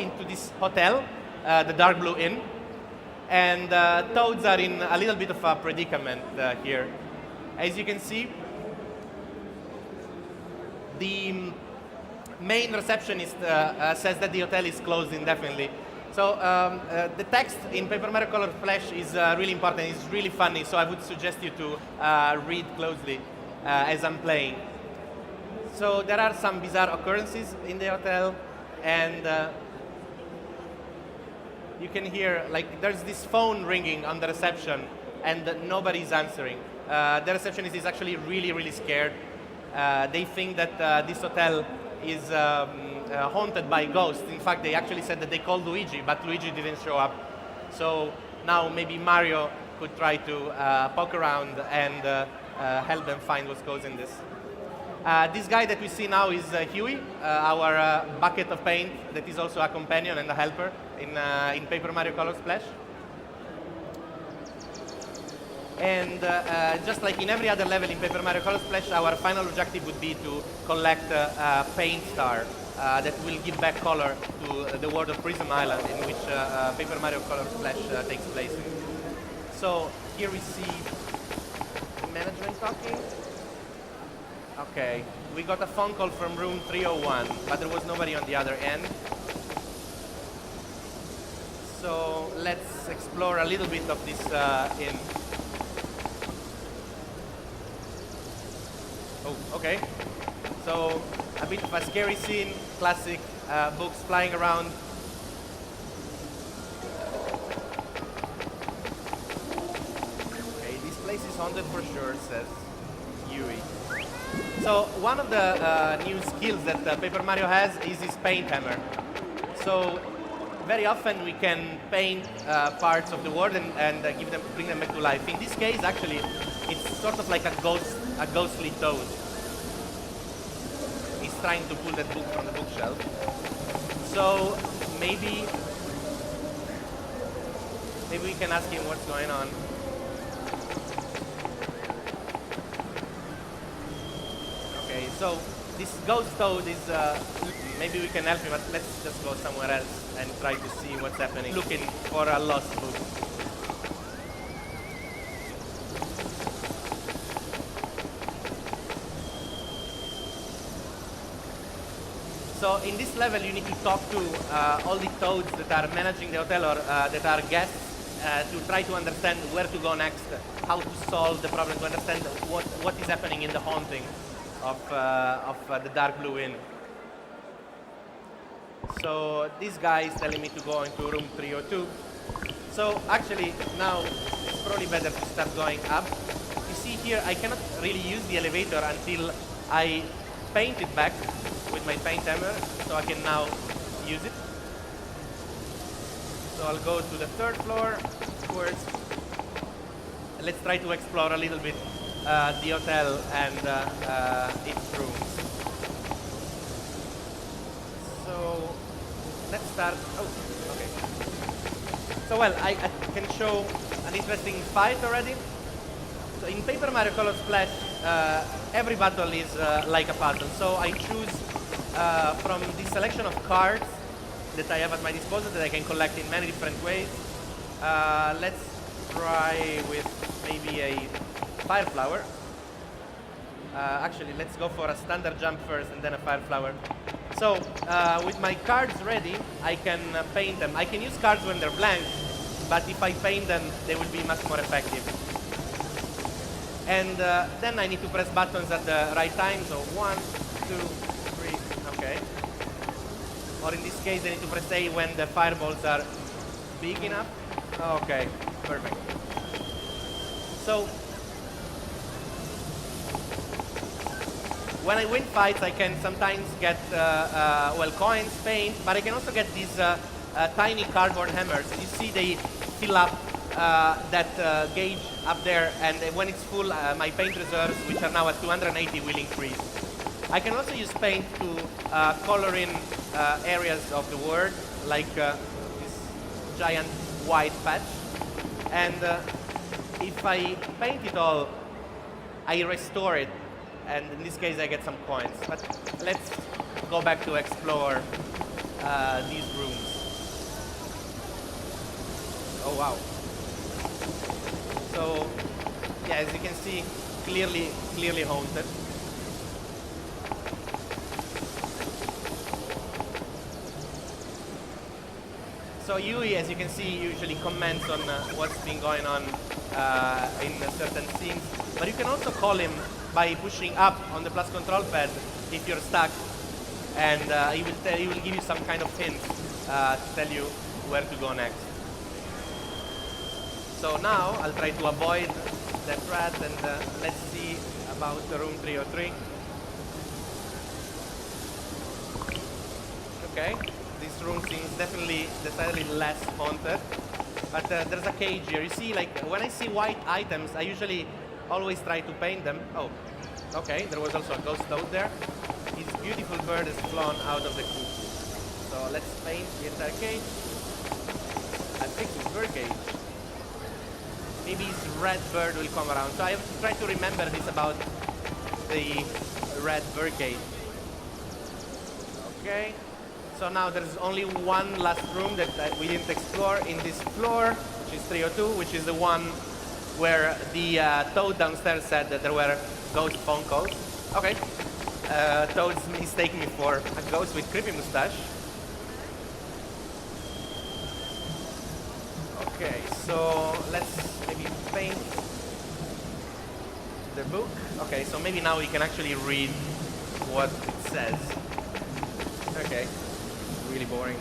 into this hotel, the Dark Blue Inn, and Toads are in a little bit of a predicament here. As you can see, the main receptionist says that the hotel is closed indefinitely. So the text in Paper Mario Color Splash is really important. It's really funny, so I would suggest you to read closely as I'm playing. So there are some bizarre occurrences in the hotel, and you can hear, like, there's this phone ringing on the reception, and nobody's answering. The receptionist is actually really, really scared. They think that this hotel is haunted by ghosts. In fact, they actually said that they called Luigi, but Luigi didn't show up. So now maybe Mario could try to poke around and help them find what's causing this. This guy that we see now is Huey, our bucket of paint that is also a companion and a helper in Paper Mario Color Splash. And just like in every other level in Paper Mario Color Splash, our final objective would be to collect a paint star that will give back color to the world of Prism Island, in which Paper Mario Color Splash takes place. So here we see management talking. Okay, we got a phone call from room 301, but there was nobody on the other end. So let's explore a little bit of this inn. Oh, okay. So a bit of a scary scene, classic books flying around. Okay, this place is haunted for sure, says Yui. So one of the new skills that Paper Mario has is his paint hammer. So very often we can paint parts of the world and bring them back to life. In this case, actually, it's sort of like a ghostly toad. He's trying to pull that book from the bookshelf. So maybe we can ask him what's going on. Okay, so this ghost toad is, maybe we can help him, but let's just go somewhere else and try to see what's happening. Looking for a lost book. So in this level, you need to talk to all the toads that are managing the hotel or that are guests to try to understand where to go next, how to solve the problem, to understand what is happening in the haunting of the Dark Blue Inn. So this guy is telling me to go into room 302. So actually now it's probably better to start going up. You see here, I cannot really use the elevator until I paint it back with my paint hammer, so I can now use it. So I'll go to the third floor, of course. Let's try to explore a little bit the hotel and its rooms. So let's start. Oh, okay. So well, I can show an interesting fight already. So in Paper Mario Color Splash, every battle is like a puzzle. So I choose from the selection of cards that I have at my disposal that I can collect in many different ways. Let's try with maybe a fire flower. Actually, let's go for a standard jump first and then a fire flower. So with my cards ready, I can paint them. I can use cards when they're blank, but if I paint them, they will be much more effective. And then I need to press buttons at the right time. So 1, 2, 3, okay. Or in this case, I need to press A when the fireballs are big enough. Okay, perfect. So when I win fights, I can sometimes get well, coins, paint, but I can also get these tiny cardboard hammers. You see, they fill up that gauge up there, and when it's full, my paint reserves, which are now at 280, will increase. I can also use paint to color in areas of the world, like this giant white patch. And if I paint it all, I restore it, and in this case I get some coins. But let's go back to explore these rooms. Oh wow. So yeah, as you can see, clearly haunted. So Yui, as you can see, usually comments on what's been going on in certain scenes, but you can also call him by pushing up on the plus control pad if you're stuck, and he will give you some kind of hints to tell you where to go next. So now I'll try to avoid that rat, and let's see about the room 303. Okay. This room seems decidedly less haunted, but there's a cage here. You see, like, when I see white items, I usually always try to paint them. Oh, okay, there was also a ghost toad there. His beautiful bird is flown out of the coop. So let's paint the entire cage. I think his bird cage. Maybe his red bird will come around. So I have to try to remember this about the red bird cage. Okay. So now there's only one last room that we didn't explore in this floor, which is 302, which is the one where the Toad downstairs said that there were ghost phone calls. Okay. Toad's mistaken me for a ghost with creepy mustache. Okay, so let's maybe paint the book. Okay, so maybe now we can actually read what it says. Okay. Really boring.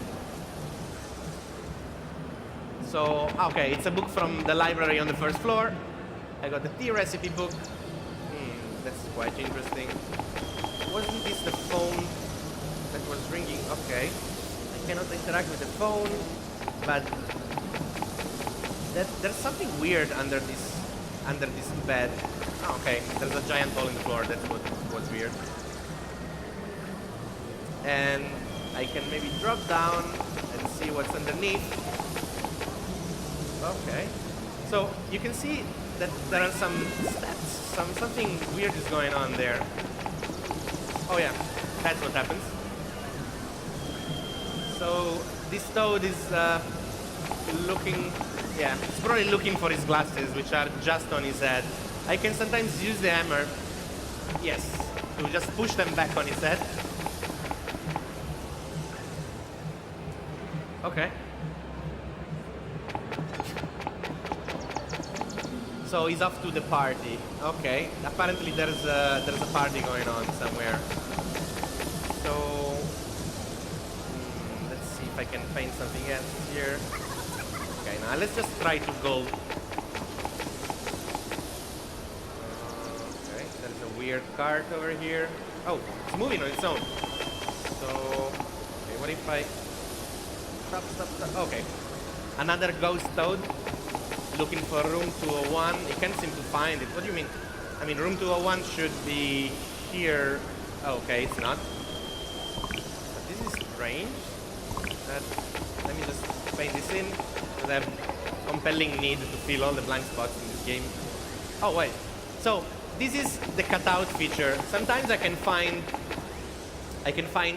So, okay, it's a book from the library on the first floor. I got the tea recipe book. That's quite interesting. Wasn't this the phone that was ringing? Okay. I cannot interact with the phone, but there's something weird under this bed. Oh, okay, there's a giant hole in the floor. That's what was weird. And I can maybe drop down and see what's underneath. Okay. So you can see that there are some steps. Something weird is going on there. Oh yeah, that's what happens. So this toad is looking, yeah, he's probably looking for his glasses, which are just on his head. I can sometimes use the hammer, yes, to just push them back on his head. Okay. So he's off to the party. Okay. Apparently there's a party going on somewhere. So let's see if I can find something else here. Okay, now let's just try to go. Okay, there's a weird cart over here. Oh, it's moving on its own. So, okay, what if I stop. Okay. Another ghost toad looking for room 201. He can't seem to find it. What do you mean? I mean, room 201 should be here. Oh, okay, it's not. But this is strange. Let me just paint this in, because I have compelling need to fill all the blank spots in this game. Oh, wait. So, this is the cutout feature. Sometimes I can find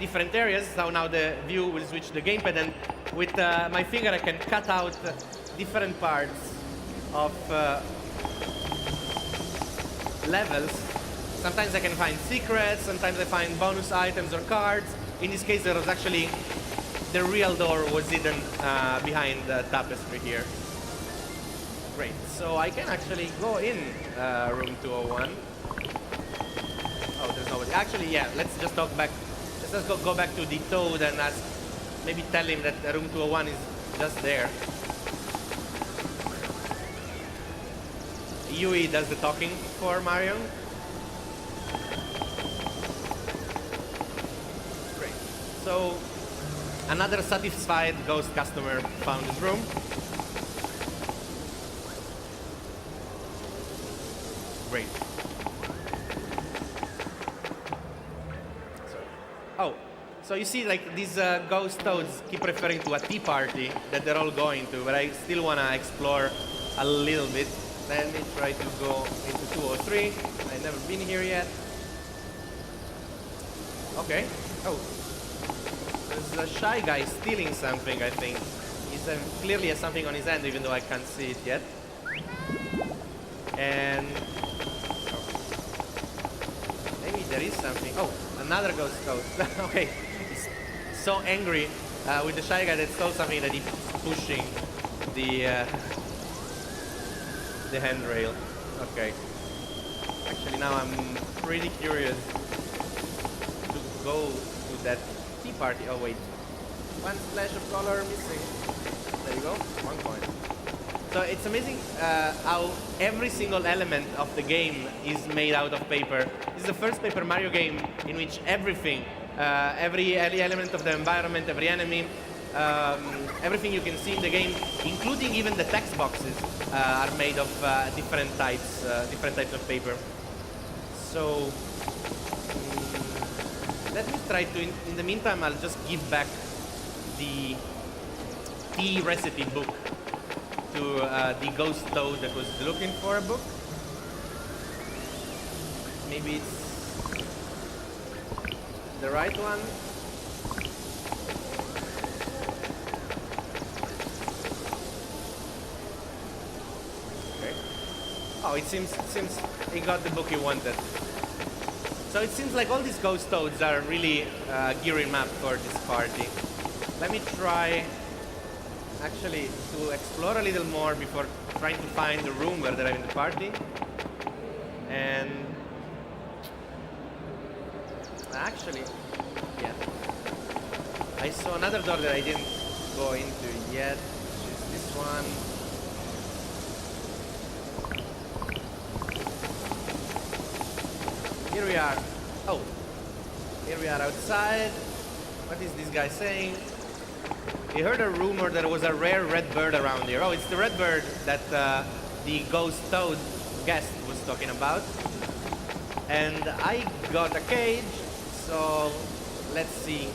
different areas. So now the view will switch to the gamepad, and with my finger I can cut out different parts of levels. Sometimes I can find secrets, sometimes I find bonus items or cards. In this case there was actually, the real door was hidden behind the tapestry here. Great, so I can actually go in room 201. Oh, there's nobody. Actually, yeah, let's just talk back. Let's go back to the toad and ask, maybe tell him that room 201 is just there. Yui does the talking for Mario. Great. So, another satisfied ghost customer found his room. Great. So you see, like, these ghost toads keep referring to a tea party that they're all going to, but I still want to explore a little bit. Let me try to go into 203. I've never been here yet. Okay. Oh. There's a shy guy stealing something, I think. He's clearly has something on his hand, even though I can't see it yet. And maybe there is something. Oh, another ghost toad. Okay, he's so angry with the Shy Guy that stole something that he's pushing the handrail. Okay. Actually, now I'm pretty curious to go to that tea party. Oh wait, one splash of color missing. There you go, 1 coin. So it's amazing how every single element of the game is made out of paper. This is the first Paper Mario game in which everything, every element of the environment, every enemy, everything you can see in the game, including even the text boxes, are made of different types of paper. So let me try to. In the meantime, I'll just give back the tea recipe book to the ghost toad that was looking for a book. Maybe it's the right one. Okay. Oh, it seems he got the book he wanted. So it seems like all these ghost toads are really gearing up for this party. Let me try actually to explore a little more before trying to find the room where they're having the party. And actually, yeah, I saw another door that I didn't go into yet, which is this one. Here we are. Oh, here we are outside. What is this guy saying? He heard a rumor that there was a rare red bird around here. Oh, it's the red bird that the ghost toad guest was talking about. And I got a cage, so let's see.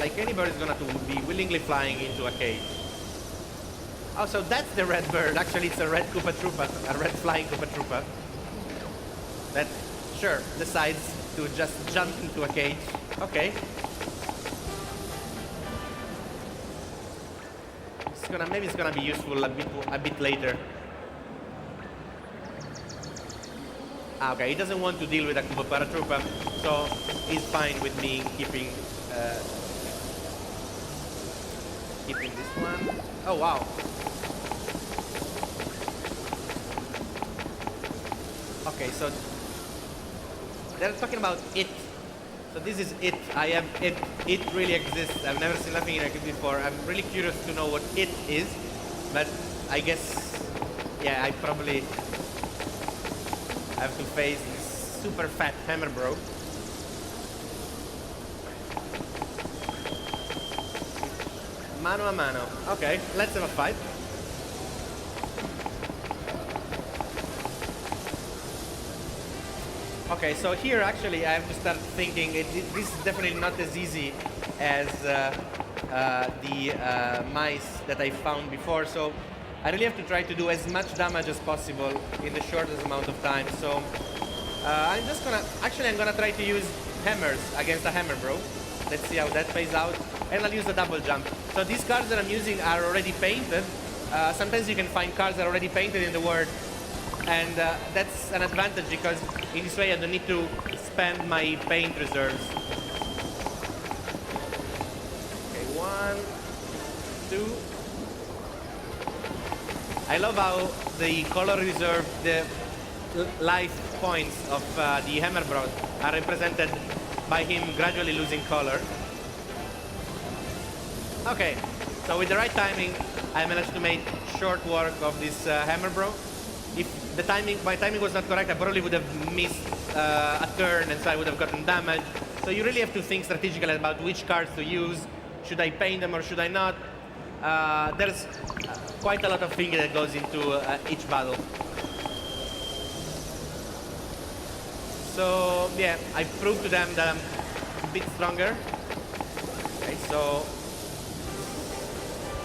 Like any bird is gonna be willingly flying into a cage. Oh, so that's the red bird. Actually, it's a red Koopa Troopa, a red flying Koopa Troopa. That, sure, decides to just jump into a cage. Okay. Maybe it's gonna be useful a bit later. Ah, okay, he doesn't want to deal with a Koopa Paratroopa, so he's fine with me keeping this one. Oh wow. Okay, so they're talking about it. So this is it. I have it. It really exists. I've never seen nothing like it before. I'm really curious to know what it is, but I guess, yeah, I probably have to face this super fat hammer bro. Mano a mano. Okay, let's have a fight. Okay, so here actually I have to start thinking, this is definitely not as easy as the mice that I found before, so I really have to try to do as much damage as possible in the shortest amount of time. So I'm gonna try to use hammers against a hammer bro. Let's see how that plays out, and I'll use a double jump. So these cards that I'm using are already painted. Sometimes you can find cards that are already painted in the world, and that's an advantage because in this way I don't need to spend my paint reserves. Okay, 1, 2. I love how the color reserve, the life points of the hammer bro are represented by him gradually losing color. Okay, so with the right timing, I managed to make short work of this hammer bro. If my timing was not correct, I probably would have missed a turn, and so I would have gotten damage. So you really have to think strategically about which cards to use. Should I paint them or should I not? There's quite a lot of thinking that goes into each battle. So yeah, I proved to them that I'm a bit stronger. Okay, so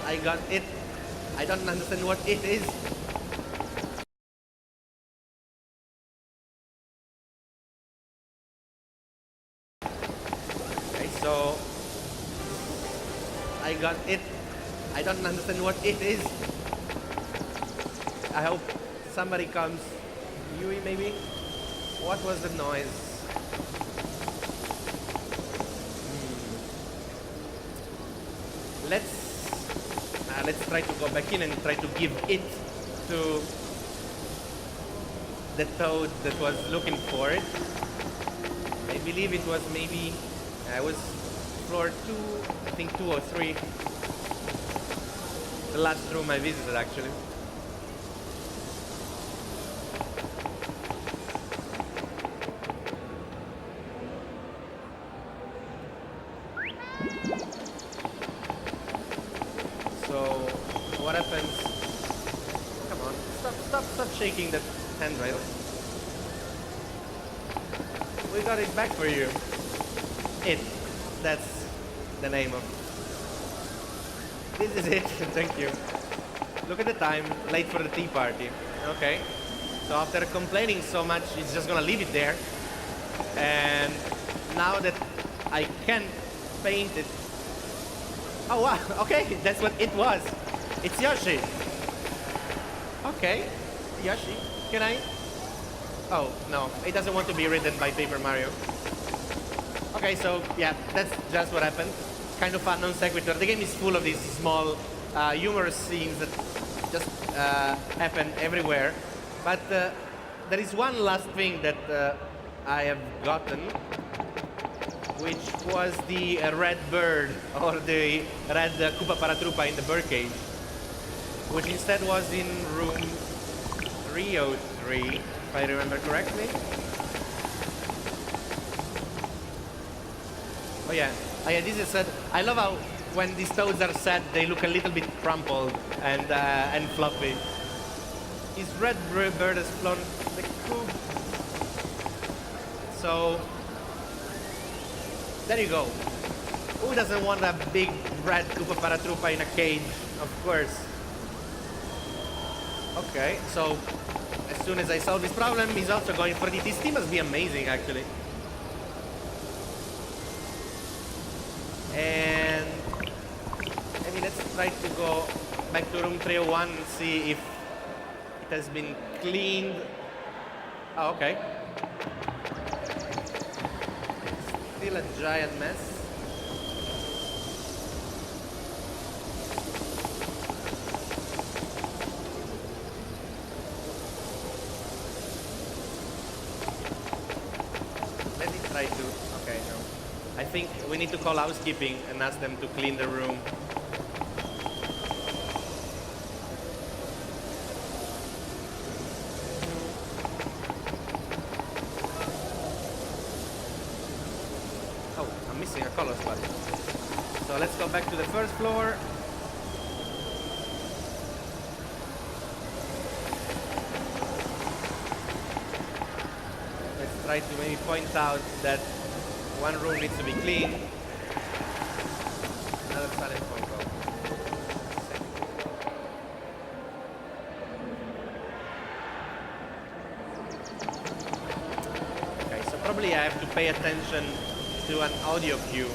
I got it. I don't understand what it is. Okay, so I got it. I don't understand what it is. I hope somebody comes. Yui, maybe? What was the noise? Let's try to go back in and try to give it to the toad that was looking for it. I believe it was maybe, I was floor 2, I think 2 or 3. The last room I visited, actually. So, what happens? Come on, stop shaking that handrail. We got it back for you. That's the name of. This is it. Thank you. Look at the time. Late for the tea party. Okay. So after complaining so much, it's just gonna leave it there. And now that I can paint it. Oh wow. Okay, that's what it was. It's Yoshi. Okay. Yoshi, can I? Oh, no, it doesn't want to be ridden by Paper Mario. Okay, so yeah, that's just what happened. It's kind of a non sequitur. The game is full of these small humorous scenes that just happen everywhere. But there is one last thing that I have gotten, which was the red bird, or the red Koopa Paratroopa in the birdcage, which instead was in room 303. If I remember correctly. Oh yeah, this is sad. I love how when these toads are sad, they look a little bit crumpled and fluffy. His red bird has flown the coop. So there you go. Who doesn't want a big red Koopa Paratroopa in a cage? Of course. Okay, so as soon as I solve this problem, he's also going for it. His team must be amazing, actually. And maybe let's try to go back to room 301 and see if it has been cleaned. Oh, okay. Still a giant mess. Okay, no. I think we need to call housekeeping and ask them to clean the room. Oh, I'm missing a color spot. So let's go back to the first floor. Try to maybe point out that one room needs to be clean. Another silent phone call. Okay, so probably I have to pay attention to an audio cue.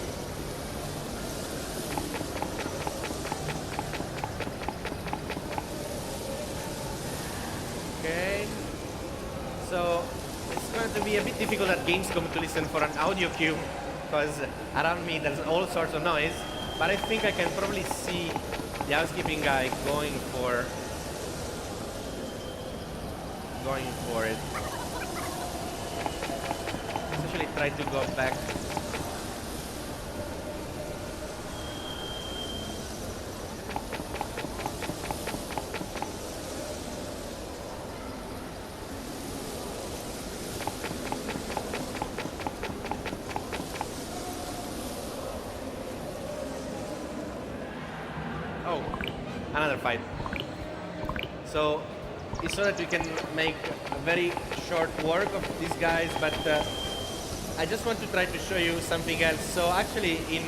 Okay, so it's going to be a bit difficult at Gamescom to listen for an audio cue because around me there's all sorts of noise, but I think I can probably see the housekeeping guy going for it. Especially try to go back. Oh, another fight. So it's so that we can make a very short work of these guys, but I just want to try to show you something else. So actually in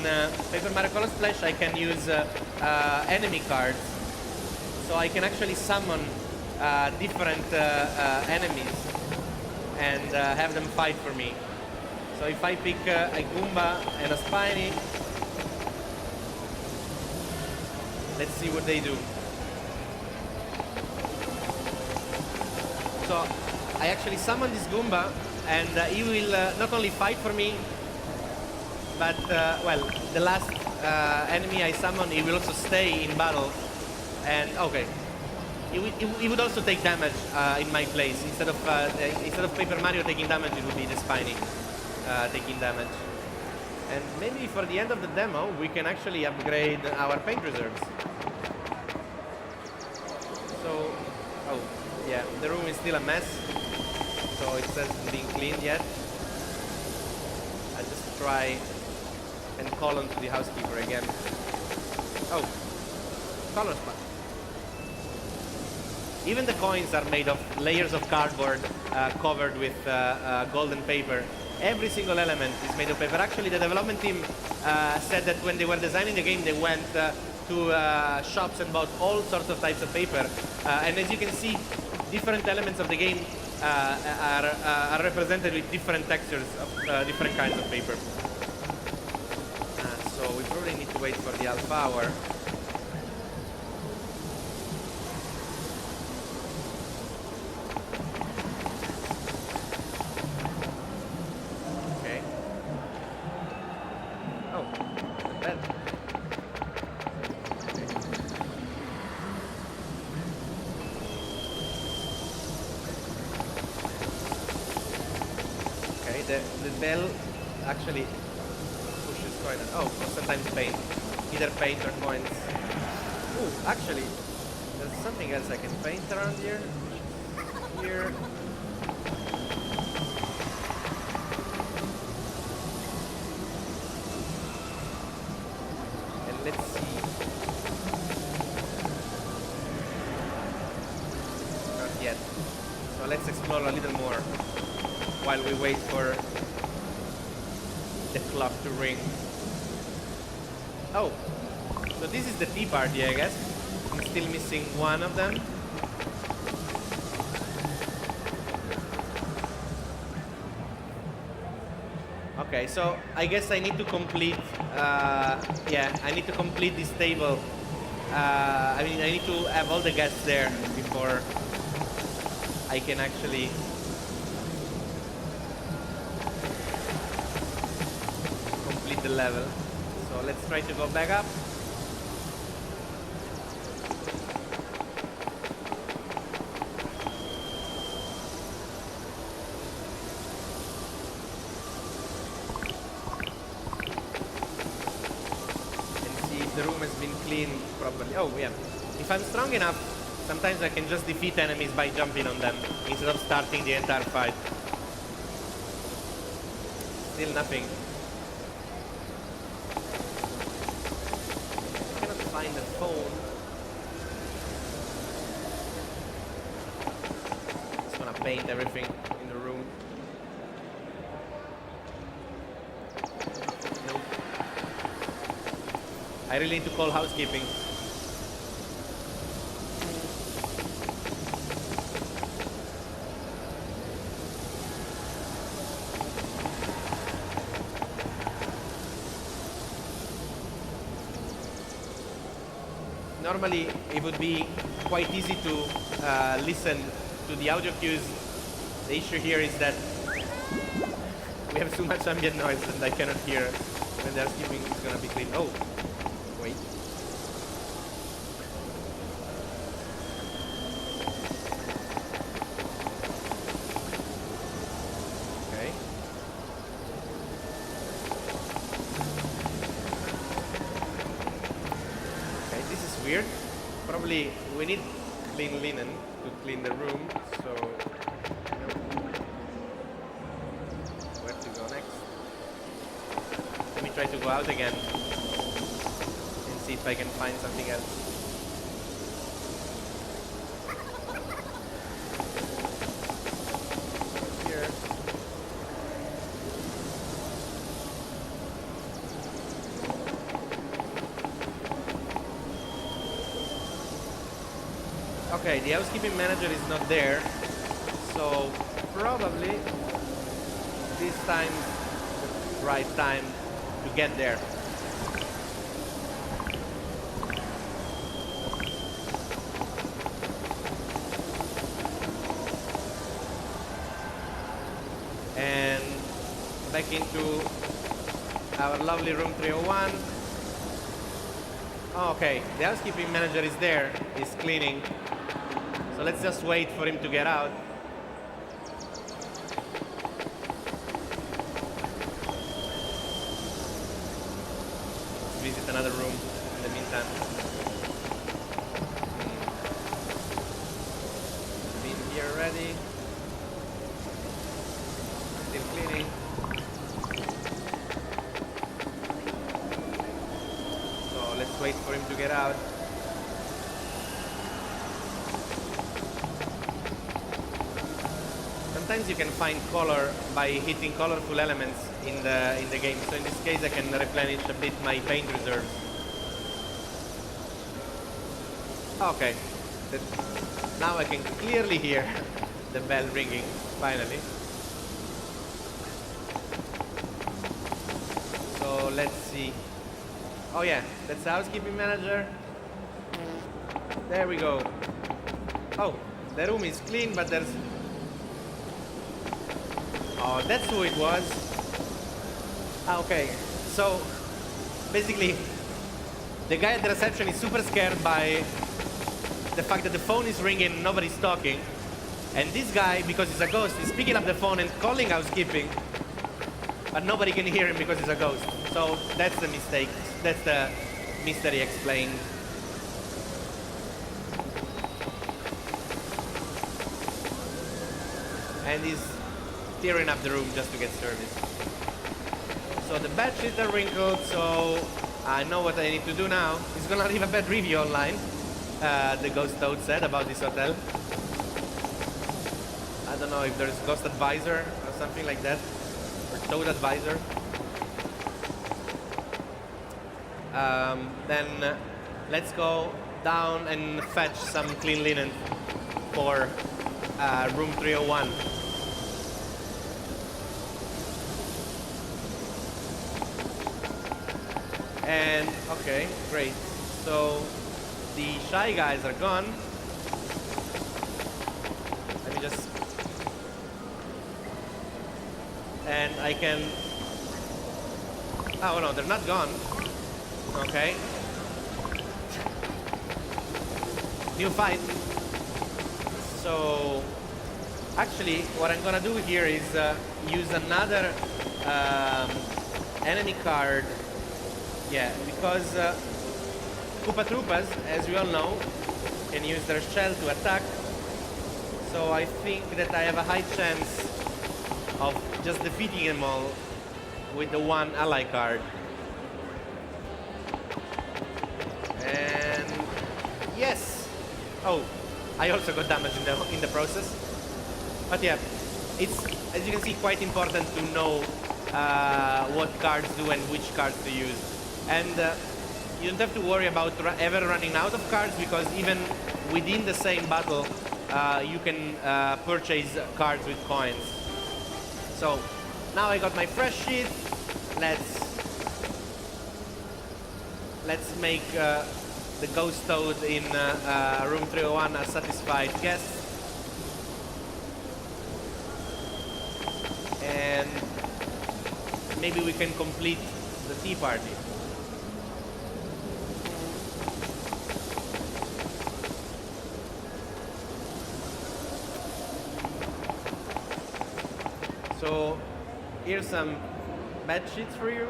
Paper Mario Color Splash I can use enemy cards. So I can actually summon different enemies and have them fight for me. So if I pick a Goomba and a Spiny, Let's see what they do. So I actually summoned this Goomba, and he will not only fight for me, but well, the last enemy I summoned, he will also stay in battle. And okay, he would also take damage in my place. Instead of Paper Mario taking damage, it would be the Spiny taking damage. And maybe for the end of the demo, we can actually upgrade our paint reserves. So, oh yeah, the room is still a mess, so it hasn't been cleaned yet. I'll just try and call on to the housekeeper again. Oh, color spot. Even the coins are made of layers of cardboard covered with golden paper. Every single element is made of paper. Actually, the development team said that when they were designing the game, they went to shops and bought all sorts of types of paper. And as you can see, different elements of the game are represented with different textures of different kinds of paper. So we probably need to wait for the alpha hour. The bell actually pushes coin. Oh, or sometimes paint. Either paint or coins. Ooh, actually, there's something else I can paint around here. Here. And let's see. Not yet. So let's explore a little more while we wait for the clock to ring. Oh, so this is the tea party, I guess. I'm still missing one of them. Okay, so I guess I need to complete, yeah, I need to complete this table. I mean, I need to have all the guests there before I can actually the level. So let's try to go back up. And see if the room has been cleaned properly. Oh yeah. If I'm strong enough, sometimes I can just defeat enemies by jumping on them instead of starting the entire fight. Still nothing. Find the phone. Just gonna paint everything in the room. Nope. I really need to call housekeeping. Normally, it would be quite easy to listen to the audio cues. The issue here is that we have too much ambient noise and I cannot hear when the housekeeping is going to be clean. Oh, wait. Okay. Weird. Probably we need clean linen to clean the room, so where to go next? Let me try to go out again and see if I can find something else. Here. Okay, the housekeeping manager is not there, so probably this time the right time to get there. back into our lovely room 301. Oh, okay, the housekeeping manager is there, he's cleaning. So let's just wait for him to get out. Let's visit another room in the meantime. Been here already. Still cleaning. So let's wait for him to get out. Sometimes you can find color by hitting colorful elements in the game. So in this case I can replenish a bit my paint reserves. Okay. Now I can clearly hear the bell ringing, finally. So let's see. Oh yeah, that's the housekeeping manager. There we go. Oh, the room is clean, but there's... Oh, that's who it was. Okay, so basically the guy at the reception is super scared by the fact that the phone is ringing and nobody's talking. And this guy, because he's a ghost, is picking up the phone and calling housekeeping, but nobody can hear him because he's a ghost. So that's the mistake. That's the mystery explained. And he's tearing up the room just to get service. So the bed sheets are wrinkled, so I know what I need to do now. He's gonna leave a bad review online, the ghost toad said about this hotel. I don't know if there's ghost advisor or something like that, or toad advisor. Then let's go down and fetch some clean linen for room 301. And okay, great. So the shy guys are gone. Let me just... And I can... Oh no, they're not gone. Okay. New fight. So actually what I'm gonna do here is use another enemy card. Yeah, because Koopa Troopas, as we all know, can use their shell to attack. So I think that I have a high chance of just defeating them all with the one ally card. And yes! Oh, I also got damage in the process. But yeah, it's, as you can see, quite important to know what cards do and which cards to use. And you don't have to worry about ever running out of cards, because even within the same battle you can purchase cards with coins. So now I got my fresh sheet. Let's make the ghost toad in room 301 a satisfied guest. And maybe we can complete the tea party. So here's some bed sheets for you.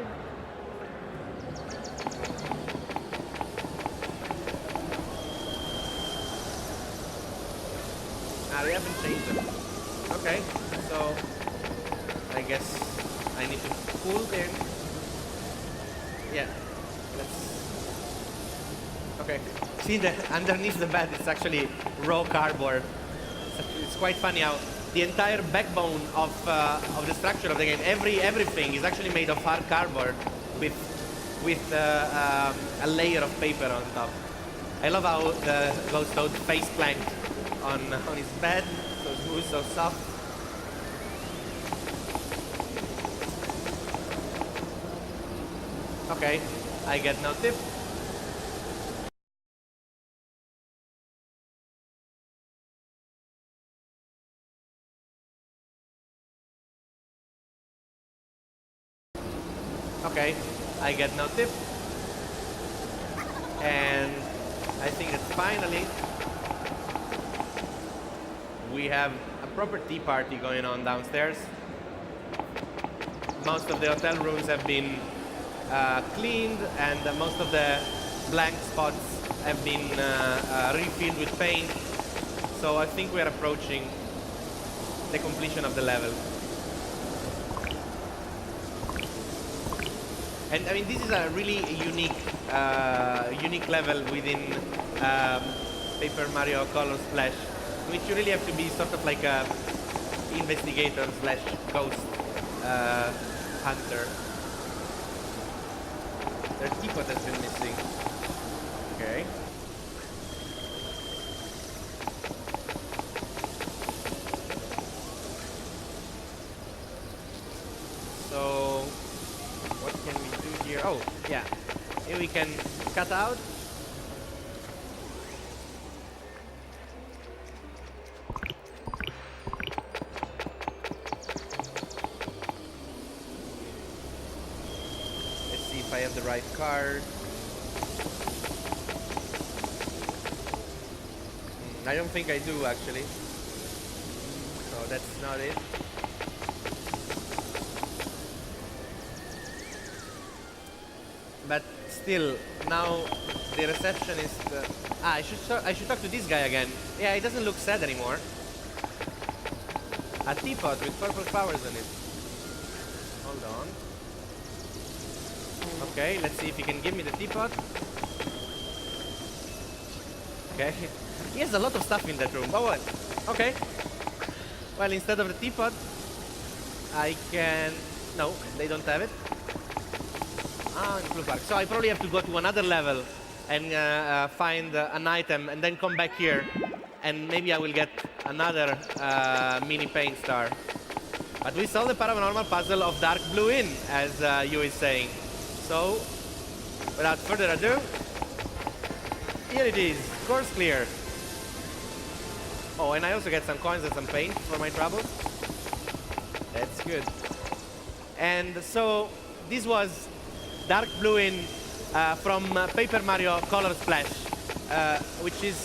Ah, they haven't changed them. Okay, so I guess I need to pull there. Yeah, let's... Okay, see, underneath the bed it's actually raw cardboard. It's quite funny how the entire backbone of the structure of the game, everything is actually made of hard cardboard with a layer of paper on top. I love how the ghost toad face planked on his bed, so smooth, so soft. Okay, I get no tip. I get no tip. And I think that finally we have a proper tea party going on downstairs. Most of the hotel rooms have been cleaned, and most of the blank spots have been refilled with paint. So I think we are approaching the completion of the level. And I mean, this is a really unique level within Paper Mario Color Splash, which you really have to be sort of like a investigator slash ghost hunter. Their teapot has been missing. Okay. So, what can we do here? Oh, yeah. Here we can cut out. Let's see if I have the right card. I don't think I do, actually. So that's not it. But still, now the receptionist. I should talk to this guy again. Yeah, he doesn't look sad anymore. A teapot with purple flowers on it. Hold on. Okay, let's see if he can give me the teapot. Okay. He has a lot of stuff in that room. Oh, what? Okay. Well, instead of the teapot, I can. No, they don't have it. Ah, in Bloo Park. So I probably have to go to another level and find an item and then come back here. And maybe I will get another mini paint star. But we solved the paranormal puzzle of Dark Blue Inn, as you is saying. So, without further ado, here it is. Course clear. Oh, and I also get some coins and some paint for my troubles. That's good. And so, this was Dark Blue Inn from Paper Mario Color Splash, which is